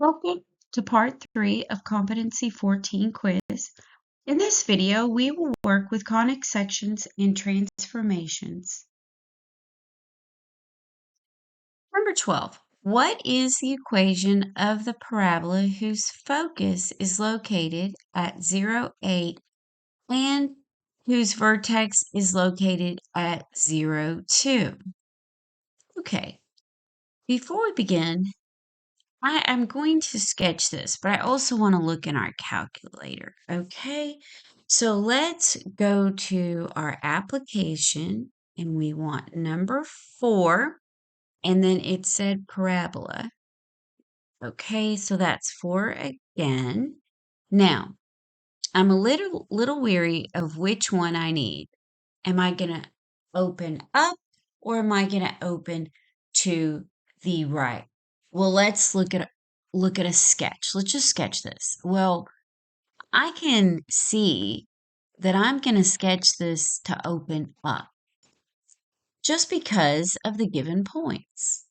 Welcome to part 3 of Competency 14 quiz. In this video, we will work with conic sections and transformations. Number 12. What is the equation of the parabola whose focus is located at 0, 8 and whose vertex is located at 0, 2? Okay, before we begin, I am going to sketch this, but I also want to look in our calculator, okay? So let's go to our application, and we want number 4, and then it said parabola. Okay, so that's 4 again. Now, I'm a little weary of which one I need. Am I going to open up or am I going to open to the right? Well, let's look at a sketch. Let's just sketch this. Well, I can see that I'm going to sketch this to open up just because of the given points.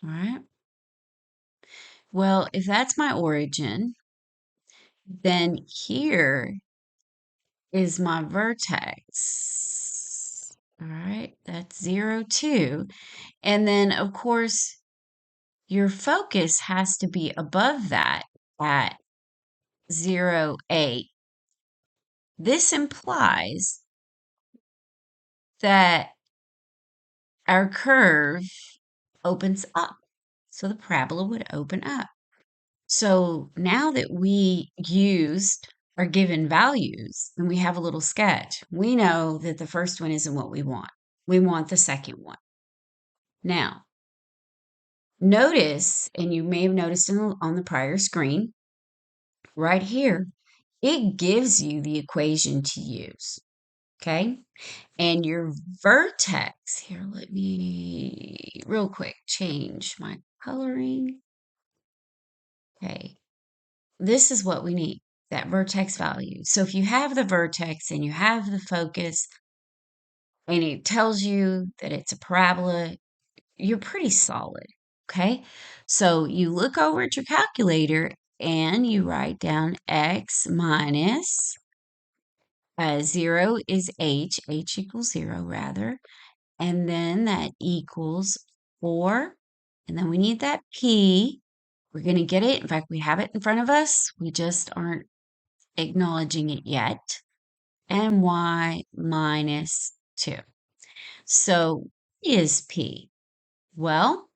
All right. Well, if that's my origin, then here is my vertex. All right, that's 0, 2. And then, of course, your focus has to be above that at 0, 8. This implies that our curve opens up. So the parabola would open up. So now that we used our given values and we have a little sketch, we know that the first one isn't what we want. We want the second one. Now, notice, and you may have noticed on the prior screen, right here, it gives you the equation to use, okay? And your vertex, here, let me real quick change my coloring. Okay, this is what we need, that vertex value. So if you have the vertex and you have the focus and it tells you that it's a parabola, you're pretty solid, okay? So you look over at your calculator and you write down x minus 0 is h equals 0 rather, and then that equals 4, and then we need that p. We're going to get it. In fact, we have it in front of us. We just aren't acknowledging it yet. And y minus 2. So what is p? Well,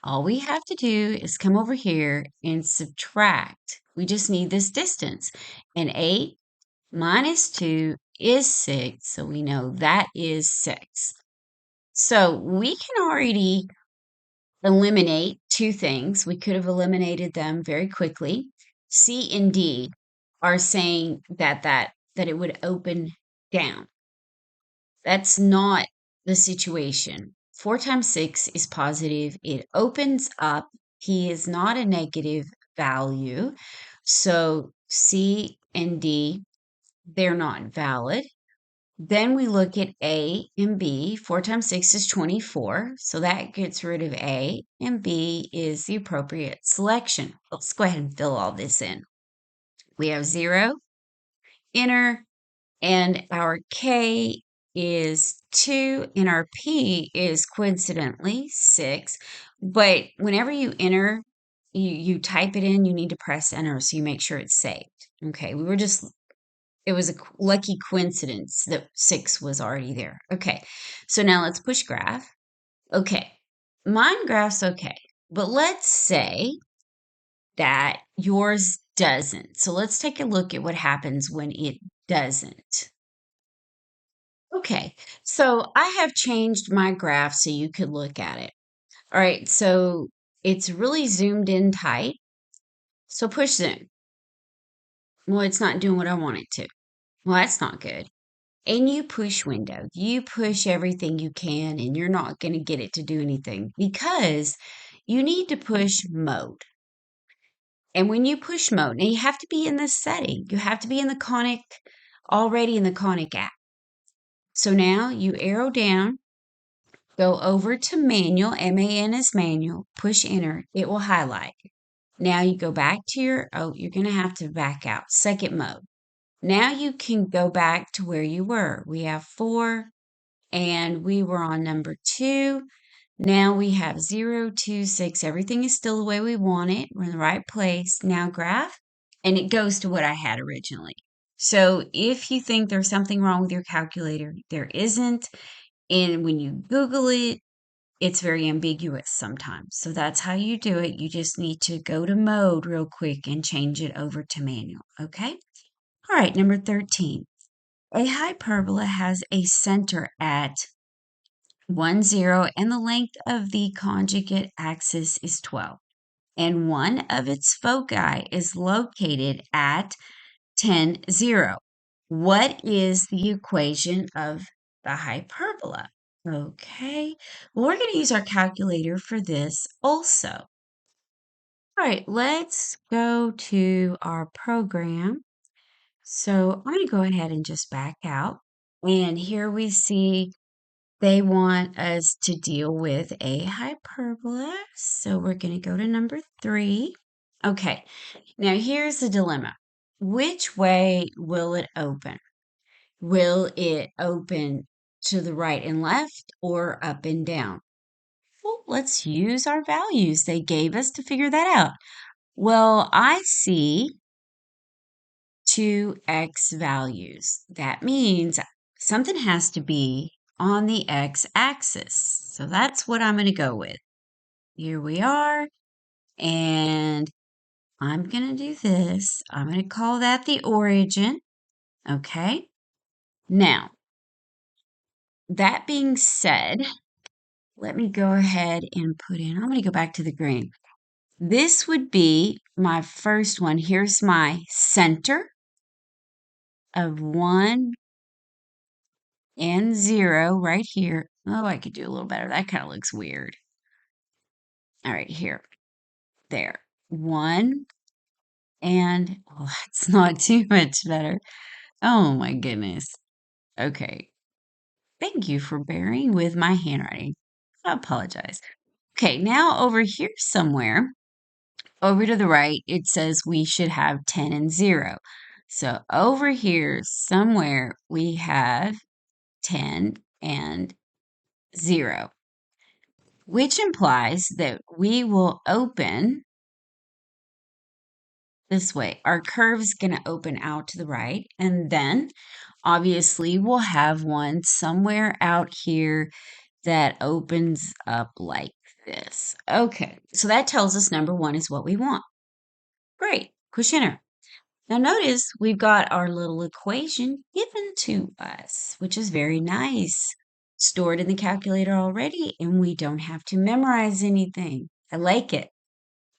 all we have to do is come over here and subtract. We just need this distance. And 8 minus 2 is 6, so we know that is 6. So we can already eliminate two things. We could have eliminated them very quickly. C and D are saying that it would open down. That's not the situation. 4 times 6 is positive. It opens up. P is not a negative value. So C and D, they're not valid. Then we look at A and B. 4 times 6 is 24. So that gets rid of A, and B is the appropriate selection. Let's go ahead and fill all this in. We have 0, inner, and our K is 2, and our P is coincidentally 6. But whenever you enter, you type it in, you need to press enter so you make sure it's saved. Okay, it was a lucky coincidence that 6 was already there. Okay, so now let's push graph. Okay, mine graph's okay, but let's say that yours doesn't. So let's take a look at what happens when it doesn't. Okay, so I have changed my graph so you could look at it. All right, so it's really zoomed in tight. So push zoom. Well, it's not doing what I want it to. Well, that's not good. And you push window. You push everything you can, and you're not going to get it to do anything because you need to push mode. And when you push mode, now you have to be in this setting. You have to be in the conic, already in the conic app. So now you arrow down, go over to manual, MAN is manual, push enter, it will highlight. Now you go back to you're going to have to back out. Second mode. Now you can go back to where you were. We have 4, and we were on number 2. Now we have 0, 2, 6. Everything is still the way we want it. We're in the right place. Now graph, and it goes to what I had originally. So if you think there's something wrong with your calculator, there isn't. And when you Google it, it's very ambiguous sometimes. So that's how you do it. You just need to go to mode real quick and change it over to manual. Okay? All right, number 13. A hyperbola has a center at 1, 0, and the length of the conjugate axis is 12. And one of its foci is located at 10, 0. What is the equation of the hyperbola? Okay, well, we're going to use our calculator for this also. All right, let's go to our program. So I'm going to go ahead and just back out. And here we see they want us to deal with a hyperbola. So we're going to go to number 3. Okay, now here's the dilemma. Which way will it open? Will it open to the right and left or up and down? Well, let's use our values they gave us to figure that out. Well, I see 2x values. That means something has to be on the x-axis. So that's what I'm going to go with. Here we are. And I'm going to do this. I'm going to call that the origin. Okay. Now, that being said, let me go ahead and put in, I'm going to go back to the green. This would be my first one. Here's my center of 1 and 0 right here. Oh, I could do a little better. That kind of looks weird. All right, here. There. 1 and, oh, that's not too much better. Oh my goodness. Okay. Thank you for bearing with my handwriting. I apologize. Okay, now over here somewhere, over to the right, it says we should have 10 and 0. So over here somewhere, we have 10 and 0, which implies that we will open this way. Our curve is going to open out to the right, and then obviously we'll have one somewhere out here that opens up like this. Okay, so that tells us number 1 is what we want. Great, push enter. Now notice we've got our little equation given to us, which is very nice. Stored in the calculator already, and we don't have to memorize anything. I like it.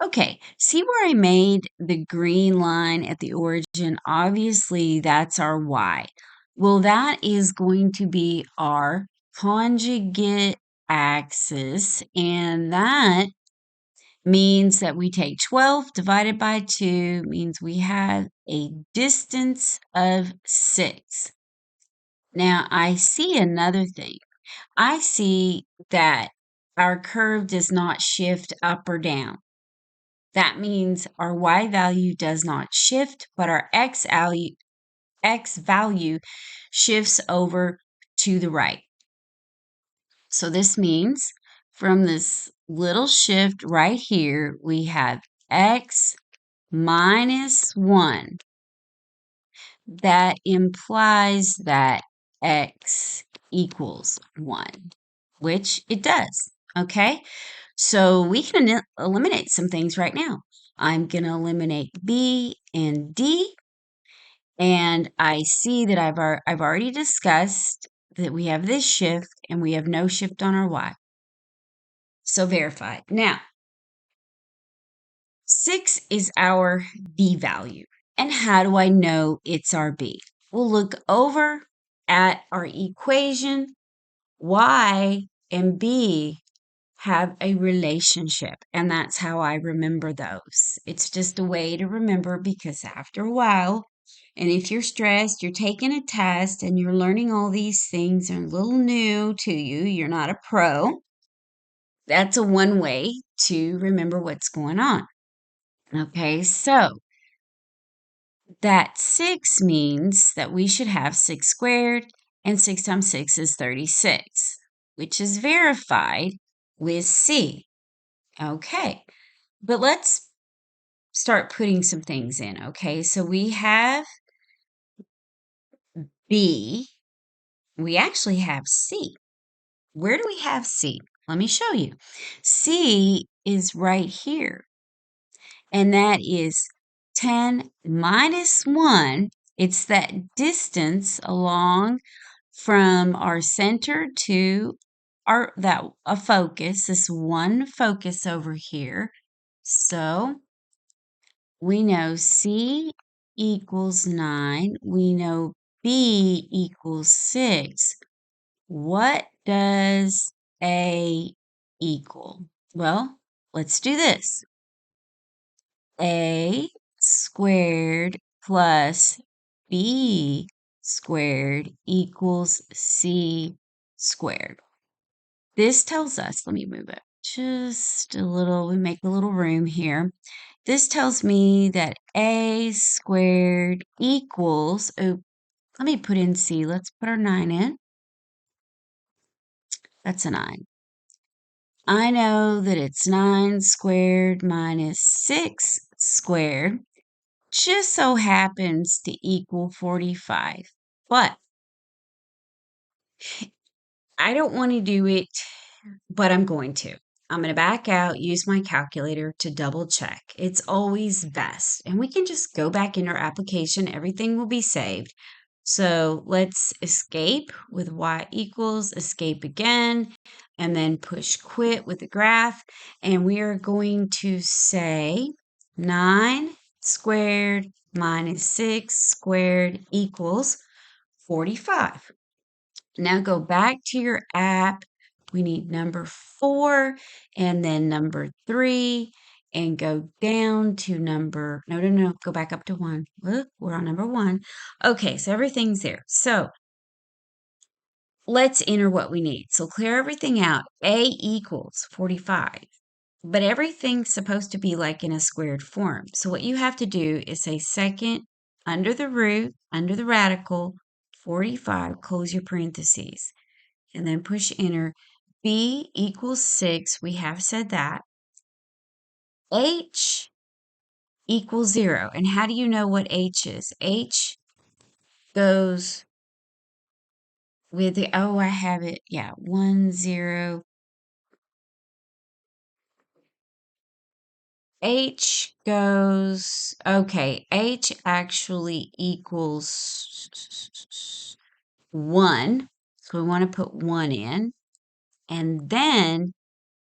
Okay, see where I made the green line at the origin? Obviously, that's our y. Well, that is going to be our conjugate axis, and that means that we take 12 divided by 2 means we have a distance of 6. Now, I see another thing. I see that our curve does not shift up or down. That means our y value does not shift, but our x value shifts over to the right. So this means from this little shift right here, we have x minus 1. That implies that x equals 1, which it does. Okay, so we can eliminate some things right now. I'm going to eliminate B and D, and I see that I've already discussed that we have this shift and we have no shift on our Y. So verify. Now, 6 is our B value. And how do I know it's our B? We'll look over at our equation. Y and B have a relationship, and that's how I remember those. It's just a way to remember because after a while, and if you're stressed, you're taking a test and you're learning all these things are a little new to you, you're not a pro. That's a one way to remember what's going on. Okay, so that 6 means that we should have 6 squared, and 6 times 6 is 36, which is verified with C. Okay, but let's start putting some things in. Okay, so we have B. We actually have C. Where do we have C? Let me show you. C is right here, and that is 10 minus 1. It's that distance along from our center to a focus, this one focus over here. So we know C equals 9. We know B equals 6. What does A equal? Well, let's do this. A squared plus B squared equals C squared. This tells us, let me move it just a little, we make a little room here. This tells me that A squared equals, oh, let me put in C. Let's put our 9 in. That's a 9. I know that it's 9 squared minus 6 squared just so happens to equal 45. But I don't want to do it, but I'm going to. I'm going to back out, use my calculator to double check. It's always best. And we can just go back in our application. Everything will be saved. So let's escape with y equals, escape again, and then push quit with the graph. And we are going to say 9 squared minus 6 squared equals 45. Now go back to your app. We need number 4 and then number 3 and go down to number, no, go back up to 1. Look, we're on number 1. Okay, so everything's there. So let's enter what we need. So clear everything out. A equals 45. But everything's supposed to be like in a squared form. So what you have to do is say second under the root, under the radical, 45, close your parentheses, and then push enter. B equals 6. We have said that. H equals 0. And how do you know what H is? H goes with the, oh, I have it. Yeah, 1, 0. H goes, okay, H actually equals 1. So we want to put 1 in. And then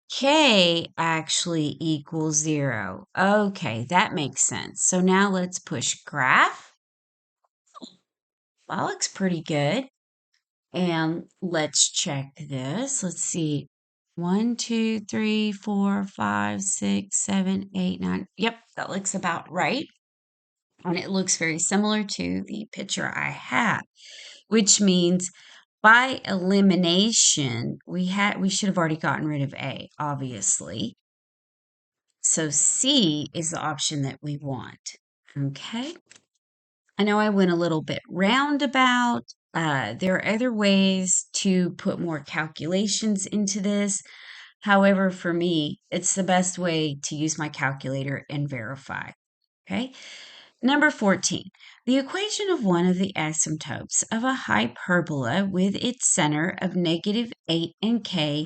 K actually equals 0. Okay, that makes sense. So now let's push graph. That looks pretty good. And let's check this. Let's see. 1, 2, 3, 4, 5, 6, 7, 8, 9. Yep, that looks about right. And it looks very similar to the picture I have, which means by elimination, we should have already gotten rid of A, obviously. So C is the option that we want. Okay. I know I went a little bit roundabout. There are other ways to put more calculations into this. However, for me, it's the best way to use my calculator and verify. Okay. Number 14. The equation of one of the asymptotes of a hyperbola with its center of negative 8 and k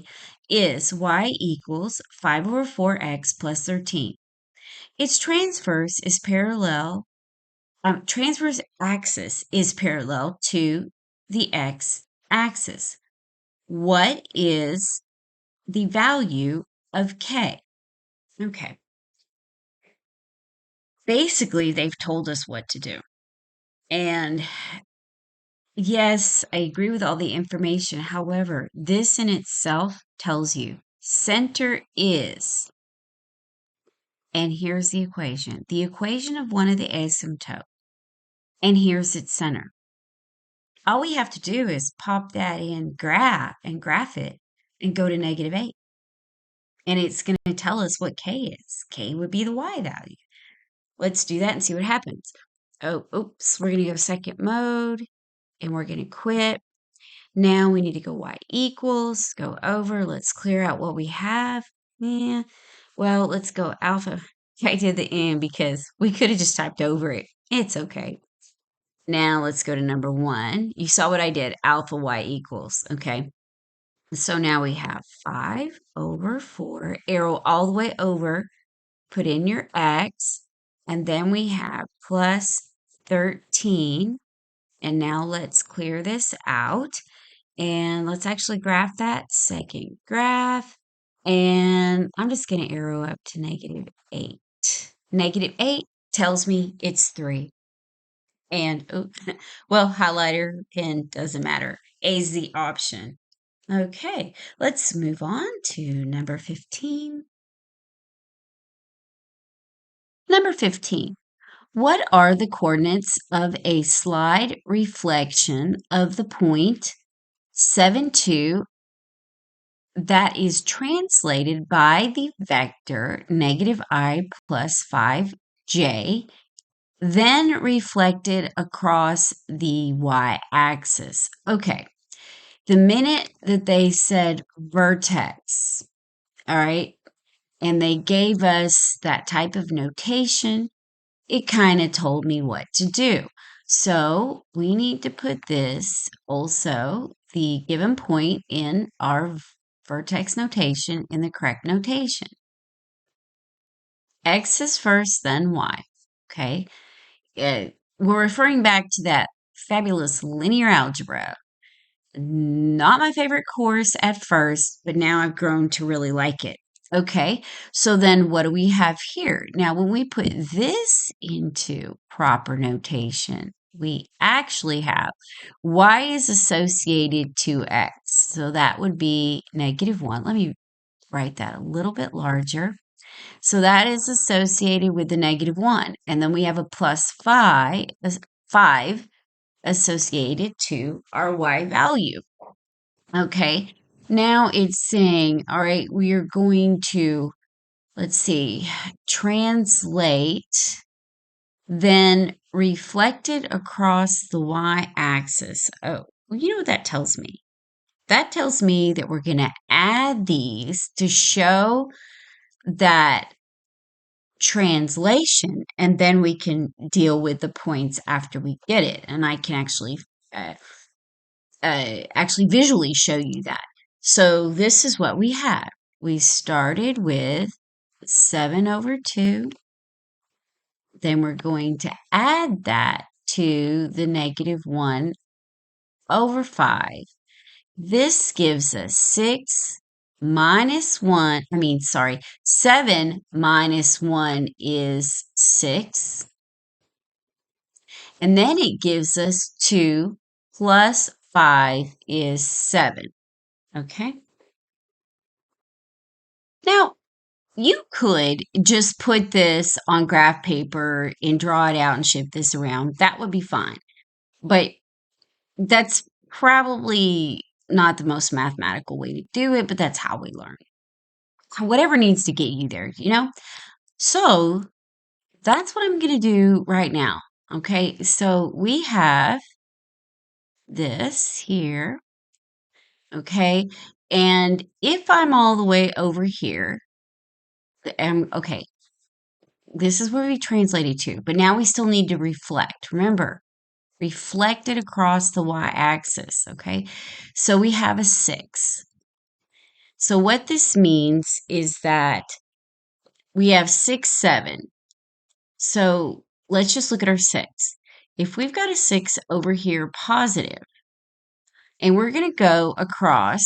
is y equals 5 over 4x plus 13. Its transverse axis is parallel to the x-axis. What is the value of k? Okay. Basically, they've told us what to do. And yes, I agree with all the information. However, this in itself tells you center is, and here's the equation of one of the asymptote, and here's its center. All we have to do is pop that in graph it and go to negative 8. And it's going to tell us what k is. K would be the y value. Let's do that and see what happens. Oh, oops, we're going to go second mode and we're going to quit. Now we need to go y equals, go over. Let's clear out what we have. Yeah. Well, let's go alpha right to the end because we could have just typed over it. It's okay. Now let's go to number 1. You saw what I did, alpha y equals, okay? So now we have 5 over 4, arrow all the way over, put in your x, and then we have plus 13. And now let's clear this out. And let's actually graph that second graph. And I'm just going to arrow up to -8. -8 tells me it's 3. And, oh, well, highlighter pen doesn't matter. A is the option. Okay, let's move on to number 15. Number 15. What are the coordinates of a slide reflection of the point 7, 2 that is translated by the vector -I plus 5j, then reflected across the y-axis? Okay, the minute that they said vertex, all right, and they gave us that type of notation, it kind of told me what to do. So we need to put this also, the given point, in our vertex notation in the correct notation. X is first, then Y. Okay. We're referring back to that fabulous linear algebra. Not my favorite course at first, but now I've grown to really like it. Okay, so then what do we have here? Now, when we put this into proper notation, we actually have y is associated to x. So that would be -1. Let me write that a little bit larger. So that is associated with the -1. And then we have a plus 5 associated to our y value. Okay, now it's saying, all right, we are going to, let's see, translate, then reflected across the y-axis. Oh, well, you know what that tells me? That tells me that we're going to add these to show that translation, and then we can deal with the points after we get it. And I can actually visually show you that. So this is what we had. We started with 7 over 2. Then we're going to add that to the -1 over 5. This gives us 6 minus 1. 7 minus 1 is 6. And then it gives us 2 plus 5 is 7. Okay? Now, you could just put this on graph paper and draw it out and shift this around. That would be fine. But that's probably not the most mathematical way to do it, but that's how we learn. Whatever needs to get you there, you know? So that's what I'm going to do right now. Okay, so we have this here. Okay, and if I'm all the way over here, okay, this is where we translated to, but now we still need to reflect. Remember, reflect it across the y-axis, okay? So we have a 6. So what this means is that we have 6, 7. So let's just look at our 6. If we've got a 6 over here positive, and we're going to go across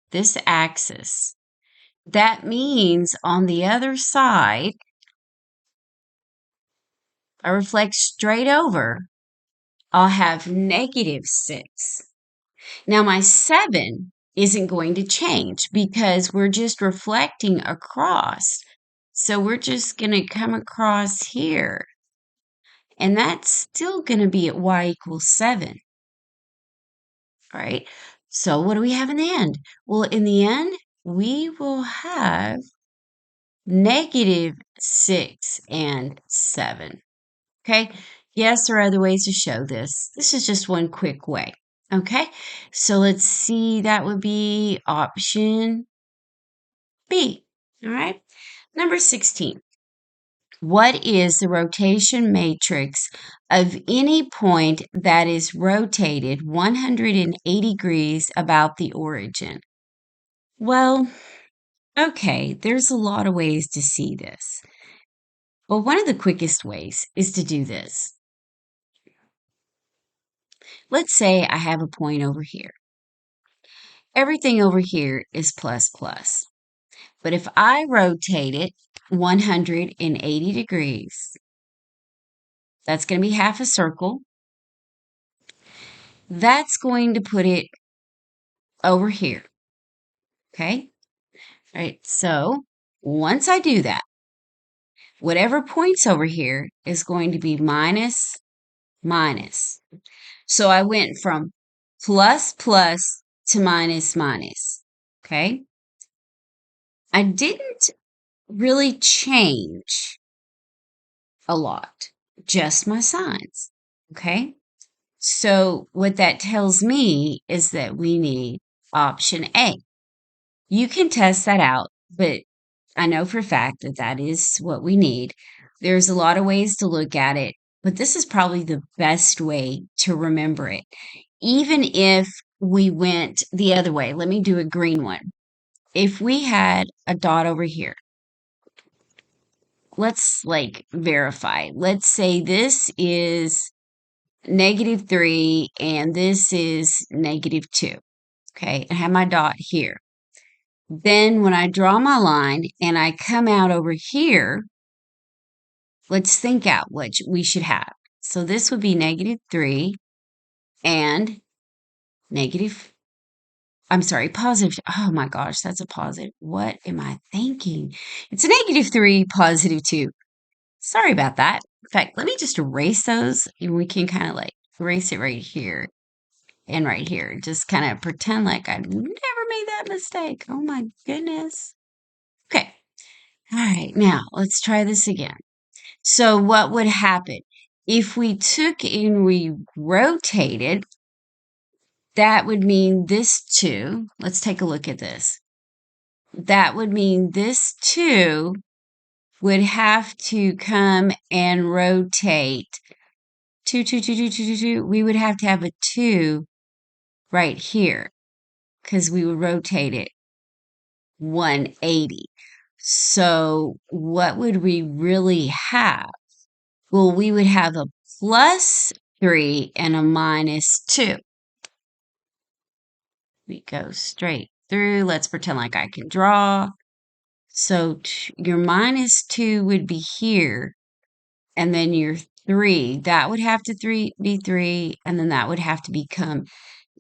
this axis, that means on the other side, I reflect straight over, I'll have -6. Now my 7 isn't going to change because we're just reflecting across. So we're just going to come across here. And that's still going to be at y equals 7. All right. So what do we have in the end? Well, in the end, we will have -6 and 7. Okay. Yes, there are other ways to show this. This is just one quick way. Okay. So let's see. That would be option B. All right. Number 16. What is the rotation matrix of any point that is rotated 180 degrees about the origin? Well, okay, there's a lot of ways to see this. Well, one of the quickest ways is to do this. Let's say I have a point over here. Everything over here is plus plus. But if I rotate it 180 degrees, that's going to be half a circle. That's going to put it over here. Okay? All right. So once I do that, whatever point's over here is going to be minus, minus. So I went from plus, plus to minus, minus. Okay? I didn't really change a lot, just my signs. Okay? So what that tells me is that we need option A. You can test that out, but I know for a fact that that is what we need. There's a lot of ways to look at it, but this is probably the best way to remember it. Even if we went the other way, let me do a green one. If we had a dot over here, let's like verify. Let's say this is -3 and this is -2. Okay, I have my dot here. Then when I draw my line and I come out over here, let's think out what we should have. So this would be -3 and positive. Oh my gosh, that's a positive. What am I thinking? It's a -3, +2. Sorry about that. In fact, let me just erase those and we can kind of like erase it right here and right here. Just kind of pretend like I never made that mistake. Oh my goodness. Okay. All right. Now let's try this again. So what would happen if we took and we rotated? That would mean this 2. Let's take a look at this. That would mean this 2 would have to come and rotate 2, 2, 2, 2, 2, 2, 2. We would have to have a 2 right here because we would rotate it 180. So what would we really have? Well, we would have a +3 and a -2. We go straight through. Let's pretend like I can draw. So your -2 would be here, and then your 3, that would have to be 3, and then that would have to become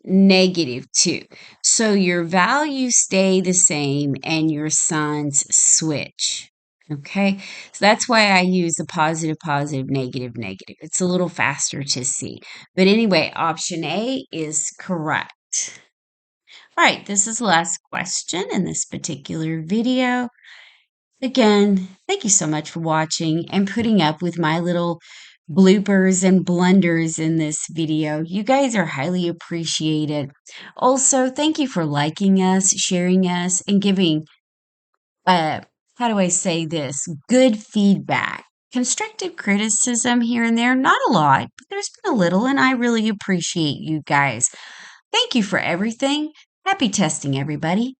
-2. So your values stay the same and your signs switch. Okay, so that's why I use the positive, positive, negative, negative. It's a little faster to see. But anyway, option A is correct. All right, this is the last question in this particular video. Again, thank you so much for watching and putting up with my little bloopers and blunders in this video. You guys are highly appreciated. Also, thank you for liking us, sharing us, and giving, how do I say this, good feedback. Constructive criticism here and there, not a lot, but there's been a little, and I really appreciate you guys. Thank you for everything. Happy testing, everybody.